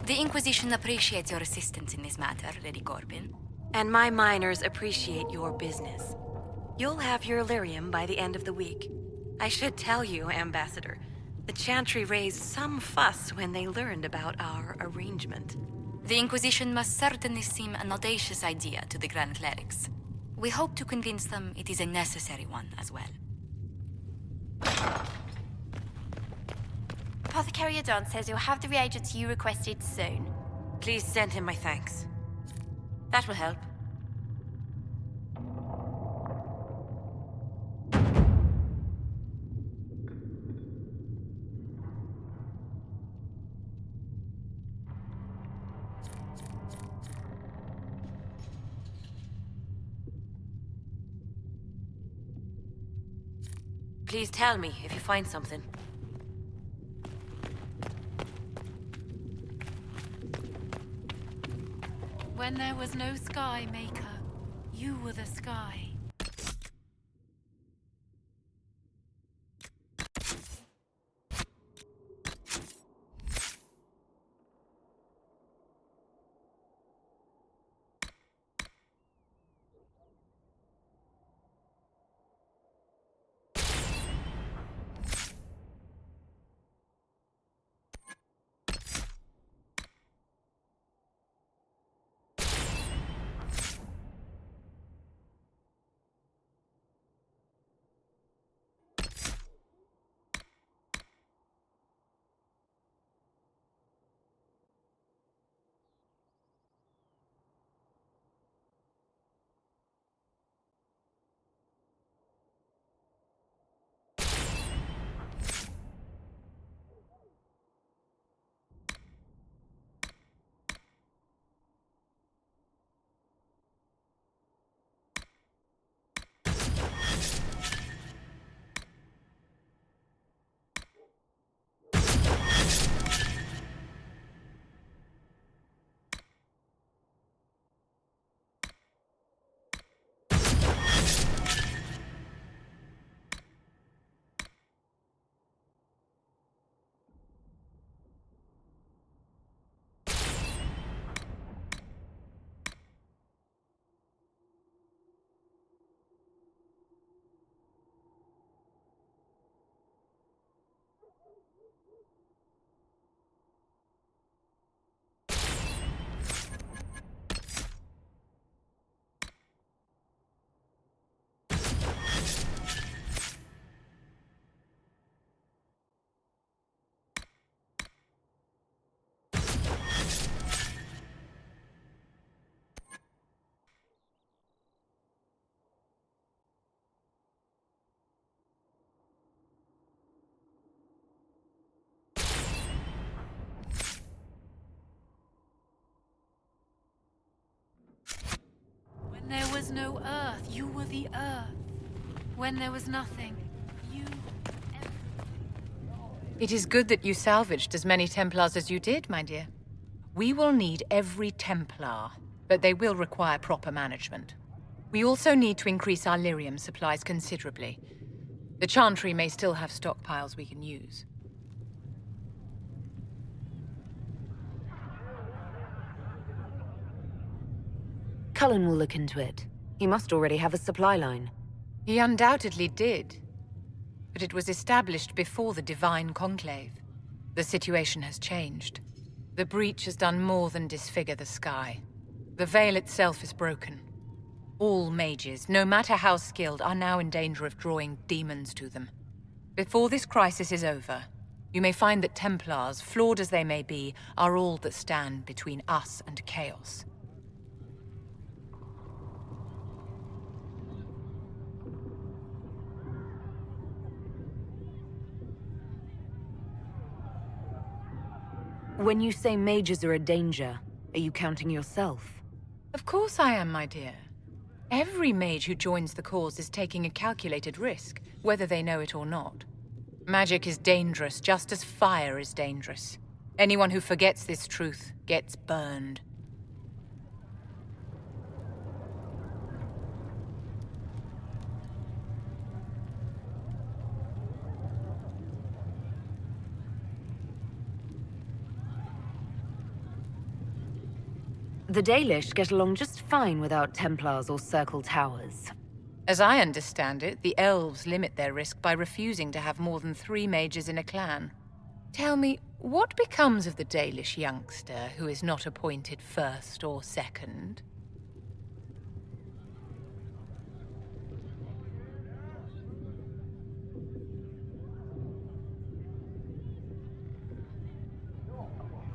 The Inquisition appreciates your assistance in this matter, Lady Corbin. And my miners appreciate your business. You'll have your Illyrium by the end of the week. I should tell you, Ambassador, the Chantry raised some fuss when they learned about our arrangement. The Inquisition must certainly seem an audacious idea to the Grand Clerics. We hope to convince them it is a necessary one as well. Apothecary Adon says you'll have the reagents you requested soon. Please send him my thanks. That will help. Please tell me if you find something. When there was no sky, Maker, you were the sky. When there was no earth, you were the earth. When there was nothing, you... It is good that you salvaged as many Templars as you did, my dear. We will need every Templar, but they will require proper management. We also need to increase our lyrium supplies considerably. The Chantry may still have stockpiles we can use. Cullen will look into it. He must already have a supply line. He undoubtedly did. But it was established before the Divine Conclave. The situation has changed. The breach has done more than disfigure the sky. The veil itself is broken. All mages, no matter how skilled, are now in danger of drawing demons to them. Before this crisis is over, you may find that Templars, flawed as they may be, are all that stand between us and chaos. When you say mages are a danger, are you counting yourself? Of course I am, my dear. Every mage who joins the cause is taking a calculated risk, whether they know it or not. Magic is dangerous, just as fire is dangerous. Anyone who forgets this truth gets burned. The Dalish get along just fine without Templars or Circle Towers. As I understand it, the elves limit their risk by refusing to have more than 3 mages in a clan. Tell me, what becomes of the Dalish youngster who is not appointed first or second?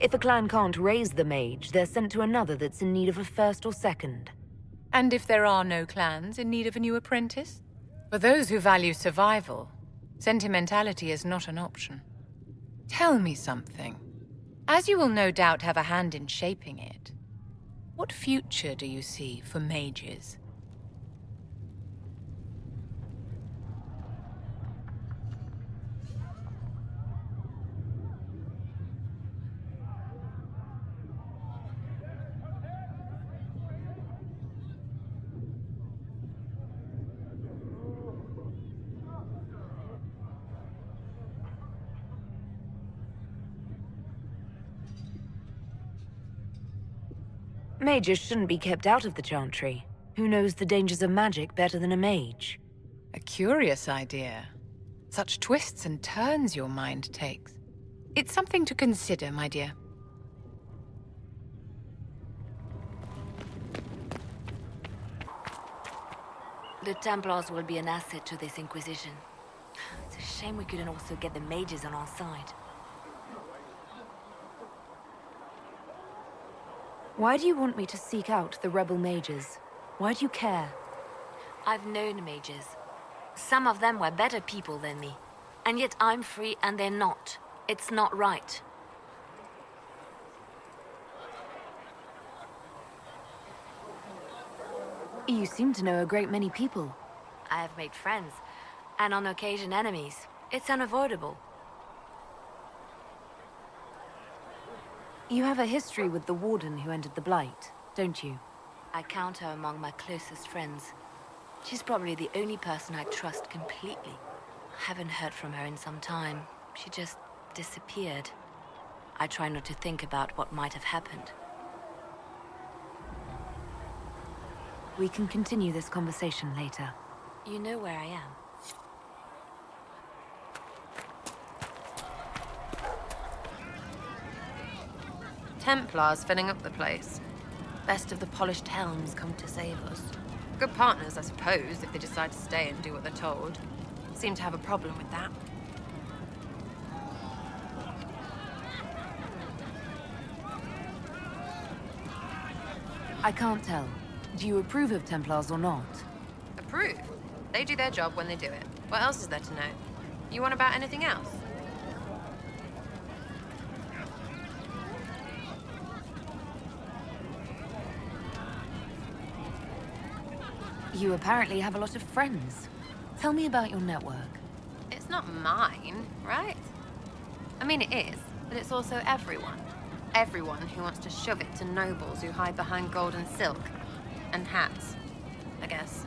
If a clan can't raise the mage, they're sent to another that's in need of a first or second. And if there are no clans in need of a new apprentice? For those who value survival, sentimentality is not an option. Tell me something. As you will no doubt have a hand in shaping it, what future do you see for mages? Mages shouldn't be kept out of the Chantry. Who knows the dangers of magic better than a mage? A curious idea. Such twists and turns your mind takes. It's something to consider, my dear. The Templars will be an asset to this Inquisition. It's a shame we couldn't also get the mages on our side. Why do you want me to seek out the rebel mages? Why do you care? I've known mages. Some of them were better people than me. And yet I'm free and they're not. It's not right. You seem to know a great many people. I have made friends, and on occasion enemies. It's unavoidable. You have a history with the Warden who entered the Blight, don't you? I count her among my closest friends. She's probably the only person I trust completely. I haven't heard from her in some time. She just disappeared. I try not to think about what might have happened. We can continue this conversation later. You know where I am. Templars filling up the place. Best of the polished helms come to save us. Good partners, I suppose, if they decide to stay and do what they're told. Seem to have a problem with that. I can't tell. Do you approve of Templars or not? Approve? They do their job when they do it. What else is there to know? You want about anything else? You apparently have a lot of friends. Tell me about your network. It's not mine, right? I mean, it is, but it's also everyone. Everyone who wants to shove it to nobles who hide behind gold and silk. And hats, I guess.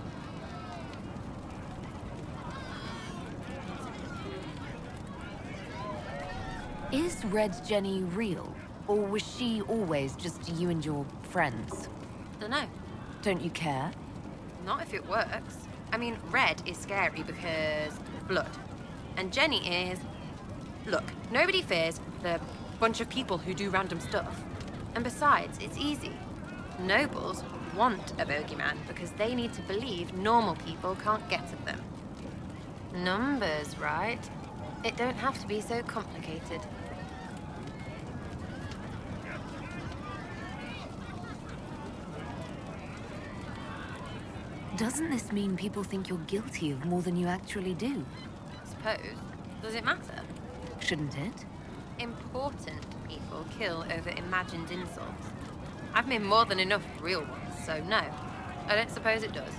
Is Red Jenny real? Or was she always just you and your friends? Dunno. Don't you care? Not if it works. I mean, Red is scary because blood. And Jenny is... Look, nobody fears the bunch of people who do random stuff. And besides, it's easy. Nobles want a bogeyman because they need to believe normal people can't get at them. Numbers, right? It don't have to be so complicated. Doesn't this mean people think you're guilty of more than you actually do? Suppose. Does it matter? Shouldn't it? Important people kill over imagined insults. I've made more than enough real ones, so no. I don't suppose it does.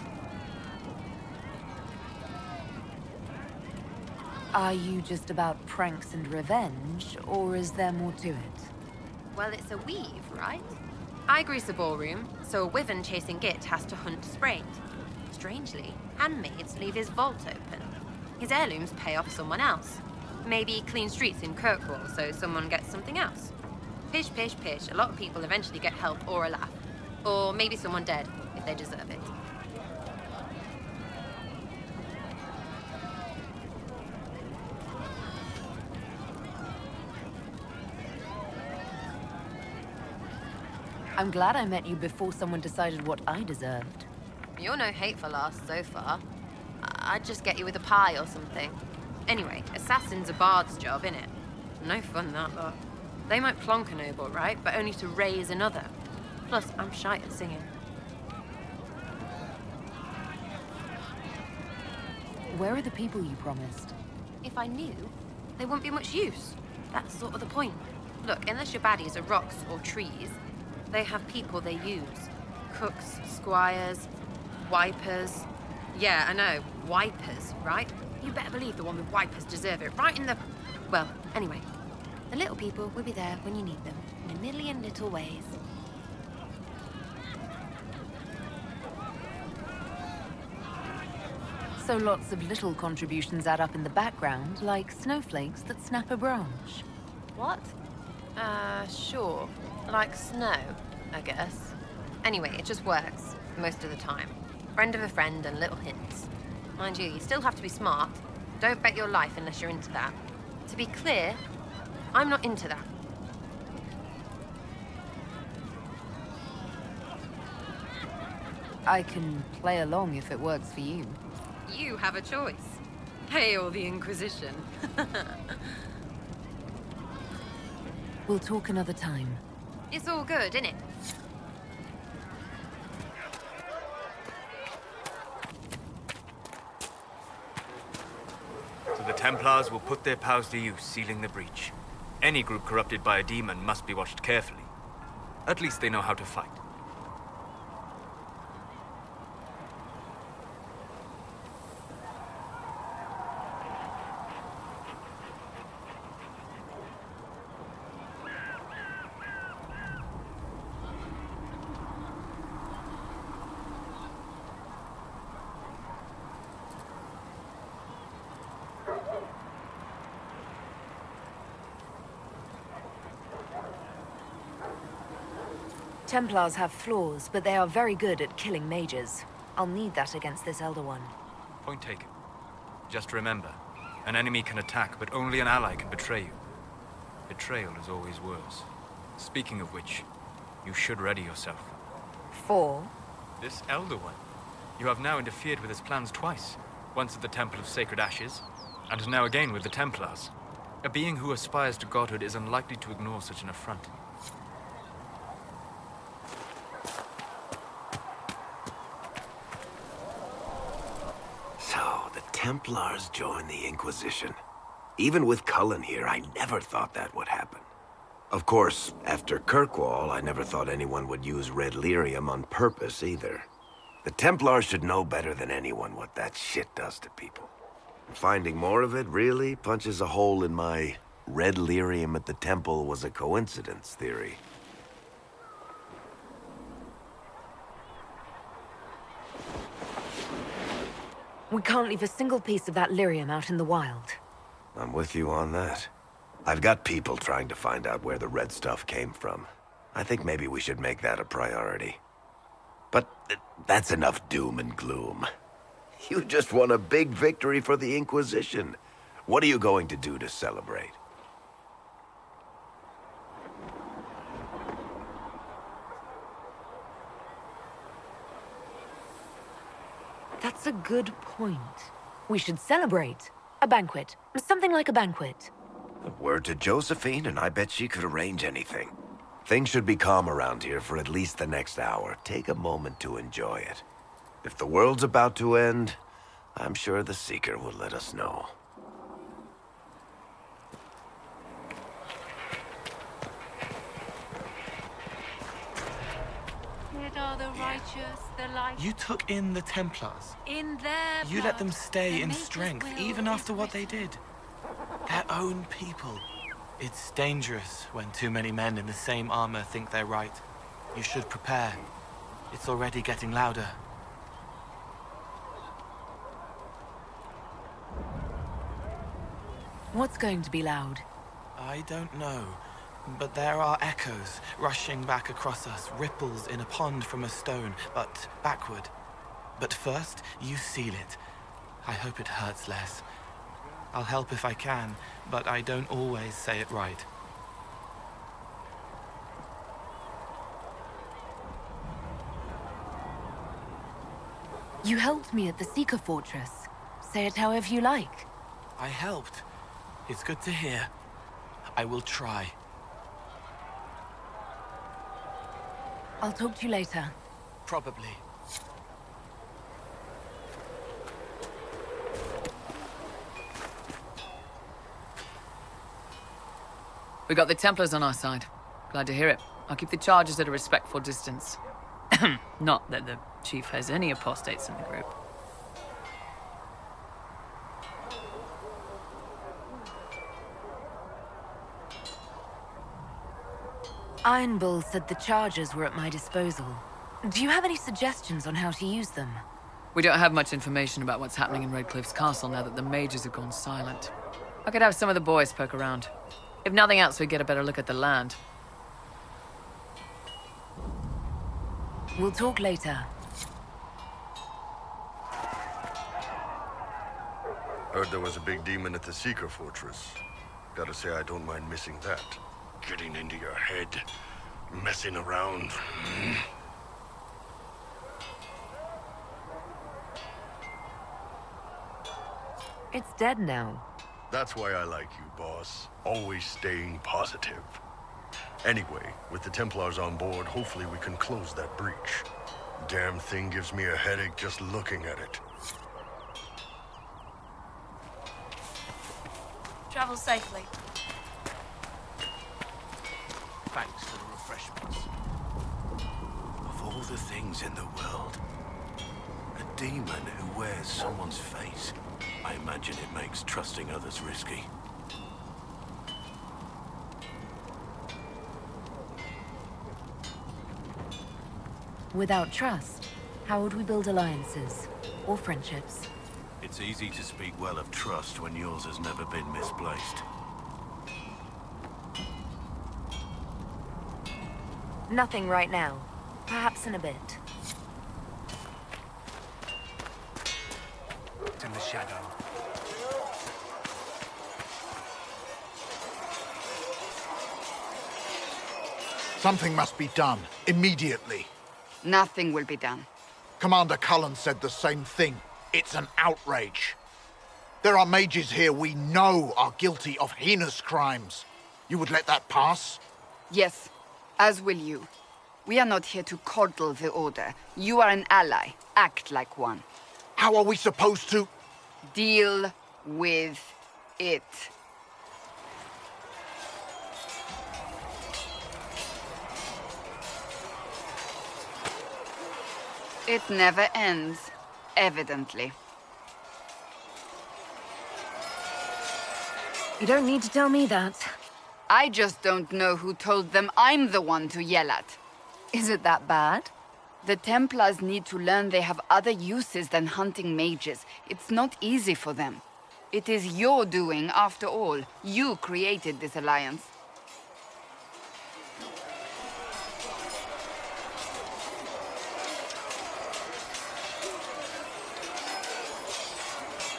Are you just about pranks and revenge, or is there more to it? Well, it's a weave, right? I grease a ballroom, so a wyvern chasing Git has to hunt Sprained. Strangely, handmaids leave his vault open. His heirlooms pay off someone else. Maybe clean streets in Kirkwall, so someone gets something else. Pish, pish, pish. A lot of people eventually get help or a laugh. Or maybe someone dead, if they deserve it. I'm glad I met you before someone decided what I deserved. You're no hateful ass so far. I'd just get you with a pie or something. Anyway, assassin's a bard's job, innit? No fun that lot. They might plonk a noble, right? But only to raise another. Plus, I'm shy at singing. Where are the people you promised? If I knew, they wouldn't be much use. That's sort of the point. Look, unless your baddies are rocks or trees, they have people they use. Cooks, squires, wipers. Yeah, I know, wipers, right? You better believe the one with wipers deserve it, right in the... Well, anyway. The little people will be there when you need them, in a million little ways. So lots of little contributions add up in the background, like snowflakes that snap a branch. What? Sure. Like snow, I guess. Anyway, it just works, most of the time. Friend of a friend and little hints. Mind you still have to be smart. Don't bet your life unless you're into that. To be clear, I'm not into that. I can play along if it works for you. You have a choice. Hail the Inquisition. We'll talk another time. It's all good, innit? So the Templars will put their powers to use, sealing the breach. Any group corrupted by a demon must be watched carefully. At least they know how to fight. Templars have flaws, but they are very good at killing mages. I'll need that against this Elder One. Point taken. Just remember, an enemy can attack, but only an ally can betray you. Betrayal is always worse. Speaking of which, you should ready yourself. For? This Elder One. You have now interfered with his plans twice. Once at the Temple of Sacred Ashes, and now again with the Templars. A being who aspires to godhood is unlikely to ignore such an affront. So, the Templars joined the Inquisition. Even with Cullen here, I never thought that would happen. Of course, after Kirkwall, I never thought anyone would use red lyrium on purpose either. The Templars should know better than anyone what that shit does to people. Finding more of it really punches a hole in my red lyrium at the temple was a coincidence theory. We can't leave a single piece of that lyrium out in the wild. I'm with you on that. I've got people trying to find out where the red stuff came from. I think maybe we should make that a priority. But that's enough doom and gloom. You just won a big victory for the Inquisition. What are you going to do to celebrate? That's a good point. We should celebrate. A banquet. Something like a banquet. Word to Josephine, and I bet she could arrange anything. Things should be calm around here for at least the next hour. Take a moment to enjoy it. If the world's about to end, I'm sure the Seeker will let us know. It are the righteous, the light. You took in the Templars. In their You let them stay in Maker's strength, will even after is what they written. did. Their own people. It's dangerous when too many men in the same armor think they're right. You should prepare. It's already getting louder. What's going to be loud? I don't know. But there are echoes rushing back across us, ripples in a pond from a stone, but backward. But first, you seal it. I hope it hurts less. I'll help if I can, but I don't always say it right. You helped me at the Seeker Fortress. Say it however you like. I helped. It's good to hear. I will try. I'll talk to you later. Probably. We got the Templars on our side. Glad to hear it. I'll keep the charges at a respectful distance. Not that the Chief has any apostates in the group. Iron Bull said the charges were at my disposal. Do you have any suggestions on how to use them? We don't have much information about what's happening in Redcliffe's castle now that the mages have gone silent. I could have some of the boys poke around. If nothing else, we get a better look at the land. We'll talk later. Heard there was a big demon at the Seeker Fortress. Gotta say, I don't mind missing that. Getting into your head, messing around. It's dead now. That's why I like you, boss. Always staying positive. Anyway, with the Templars on board, hopefully we can close that breach. Damn thing gives me a headache just looking at it. Travel safely. Thanks for the refreshments. Of all the things in the world, a demon who wears someone's face. I imagine it makes trusting others risky. Without trust, how would we build alliances? Or friendships? It's easy to speak well of trust when yours has never been misplaced. Nothing right now. Perhaps in a bit. It's in the shadow. Something must be done, immediately. Nothing will be done. Commander Cullen said the same thing. It's an outrage. There are mages here we know are guilty of heinous crimes. You would let that pass? Yes, as will you. We are not here to coddle the Order. You are an ally. Act like one. How are we supposed to... Deal with it. It never ends, evidently. You don't need to tell me that. I just don't know who told them I'm the one to yell at. Is it that bad? The Templars need to learn they have other uses than hunting mages. It's not easy for them. It is your doing, after all. You created this alliance.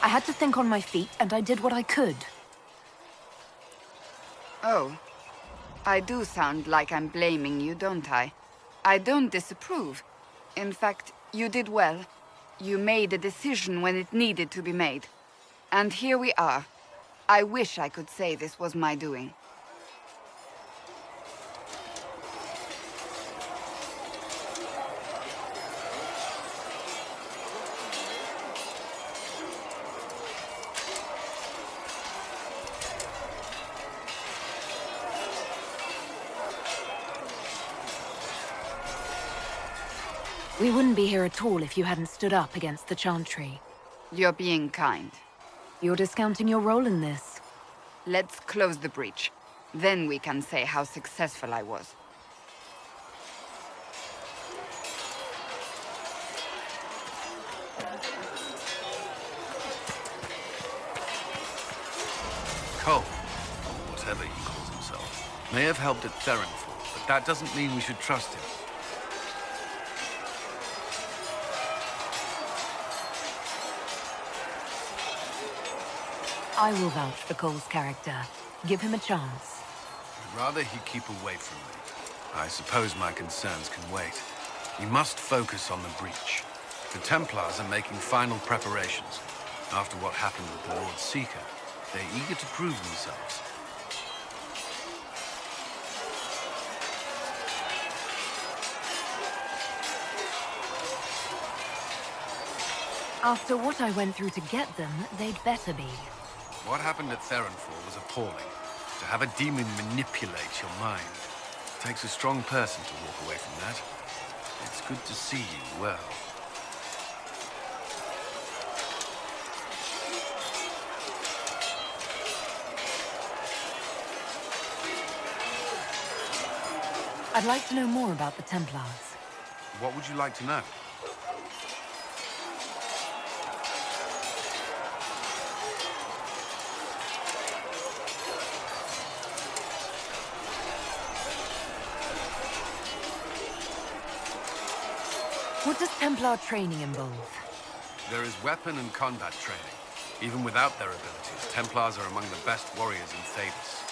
I had to think on my feet, and I did what I could. Oh. I do sound like I'm blaming you, don't I? I don't disapprove. In fact, you did well. You made a decision when it needed to be made. And here we are. I wish I could say this was my doing. We wouldn't be here at all if you hadn't stood up against the Chantry. You're being kind. You're discounting your role in this. Let's close the breach. Then we can say how successful I was. Cole, whatever he calls himself. May have helped at Theronfall, but that doesn't mean we should trust him. I will vouch for Cole's character. Give him a chance. I'd rather he keep away from me. I suppose my concerns can wait. We must focus on the breach. The Templars are making final preparations. After what happened with the Lord Seeker, they're eager to prove themselves. After what I went through to get them, they'd better be. What happened at Theronfall was appalling. To have a demon manipulate your mind. It takes a strong person to walk away from that. It's good to see you well. I'd like to know more about the Templars. What would you like to know? What does Templar training involve? There is weapon and combat training. Even without their abilities, Templars are among the best warriors in Thedas.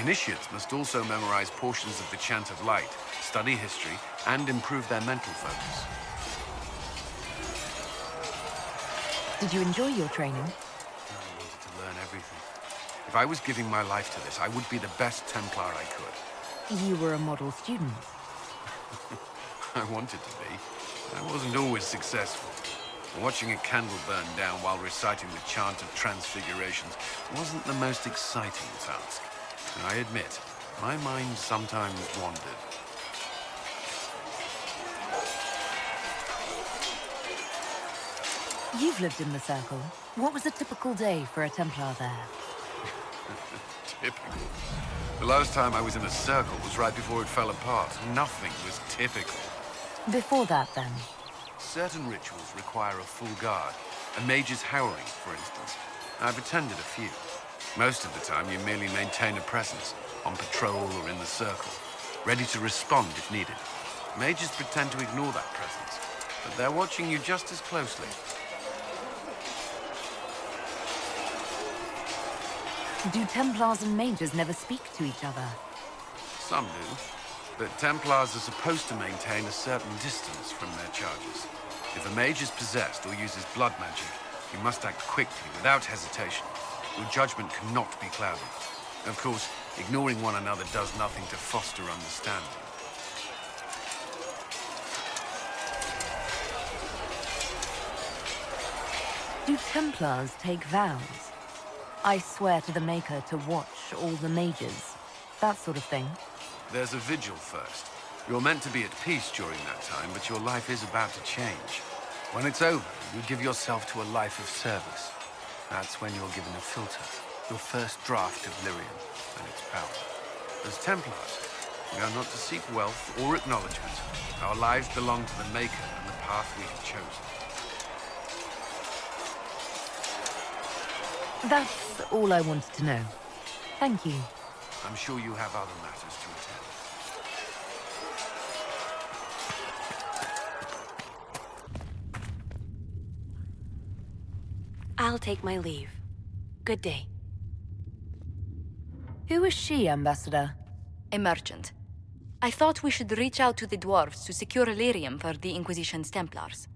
Initiates must also memorize portions of the Chant of Light, study history, and improve their mental focus. Did you enjoy your training? I wanted to learn everything. If I was giving my life to this, I would be the best Templar I could. You were a model student. I wanted to be. I wasn't always successful. Watching a candle burn down while reciting the Chant of Transfigurations wasn't the most exciting task. I admit, my mind sometimes wandered. You've lived in the Circle. What was a typical day for a Templar there? Typical. The last time I was in a circle was right before it fell apart. Nothing was typical. Before that, then? Certain rituals require a full guard. A mage's howling, for instance. I've attended a few. Most of the time, you merely maintain a presence, on patrol or in the circle, ready to respond if needed. Mages pretend to ignore that presence, but they're watching you just as closely. Do Templars and mages never speak to each other? Some do, but Templars are supposed to maintain a certain distance from their charges. If a mage is possessed or uses blood magic, you must act quickly, without hesitation. Your judgment cannot be clouded. Of course, ignoring one another does nothing to foster understanding. Do Templars take vows? I swear to the Maker to watch all the mages. That sort of thing. There's a vigil first. You're meant to be at peace during that time, but your life is about to change. When it's over, you give yourself to a life of service. That's when you're given a filter, your first draft of lyrium and its power. As Templars, we are not to seek wealth or acknowledgement. Our lives belong to the Maker and the path we have chosen. That's all I wanted to know. Thank you. I'm sure you have other matters to attend. I'll take my leave. Good day. Who is she, Ambassador? A merchant. I thought we should reach out to the dwarves to secure lyrium for the Inquisition's Templars.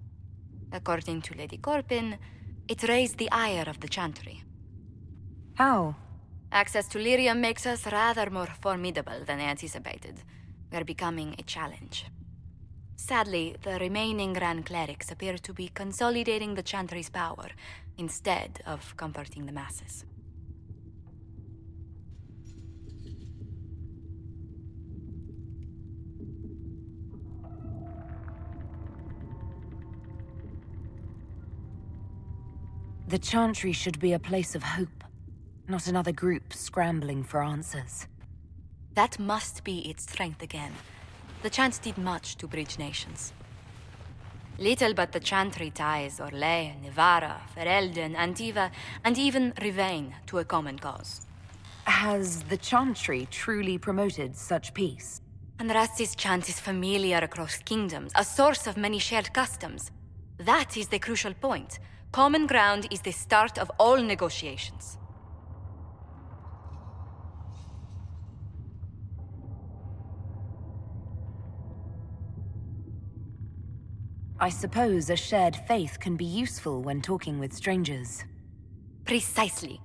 According to Lady Corpin, it raised the ire of the Chantry. How? Access to lyrium makes us rather more formidable than anticipated. We're becoming a challenge. Sadly, the remaining Grand Clerics appear to be consolidating the Chantry's power, instead of comforting the masses. The Chantry should be a place of hope, not another group scrambling for answers. That must be its strength again. The Chants did much to bridge nations. Little but the Chantry ties Orlais, Nevarra, Ferelden, Antiva, and even Rivain to a common cause. Has the Chantry truly promoted such peace? Andraste's chant is familiar across kingdoms, a source of many shared customs. That is the crucial point. Common ground is the start of all negotiations. I suppose a shared faith can be useful when talking with strangers. Precisely.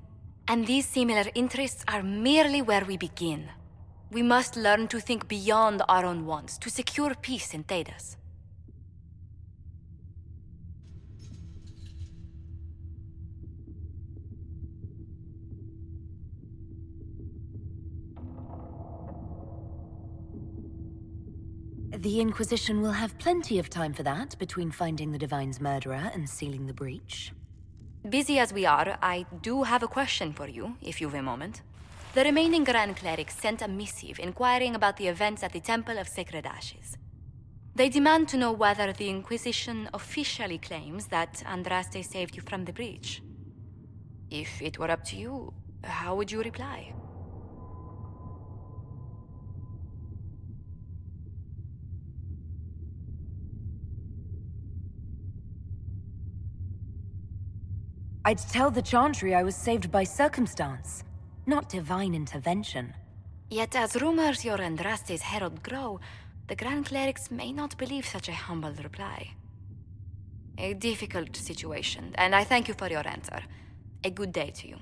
And these similar interests are merely where we begin. We must learn to think beyond our own wants to secure peace in Thedas. The Inquisition will have plenty of time for that between finding the Divine's murderer and sealing the breach. Busy as we are, I do have a question for you, if you've a moment. The remaining Grand Clerics sent a missive inquiring about the events at the Temple of Sacred Ashes. They demand to know whether the Inquisition officially claims that Andraste saved you from the breach. If it were up to you, how would you reply? I'd tell the Chantry I was saved by circumstance, not divine intervention. Yet as rumors your Andraste's herald grow, the Grand Clerics may not believe such a humble reply. A difficult situation, and I thank you for your answer. A good day to you.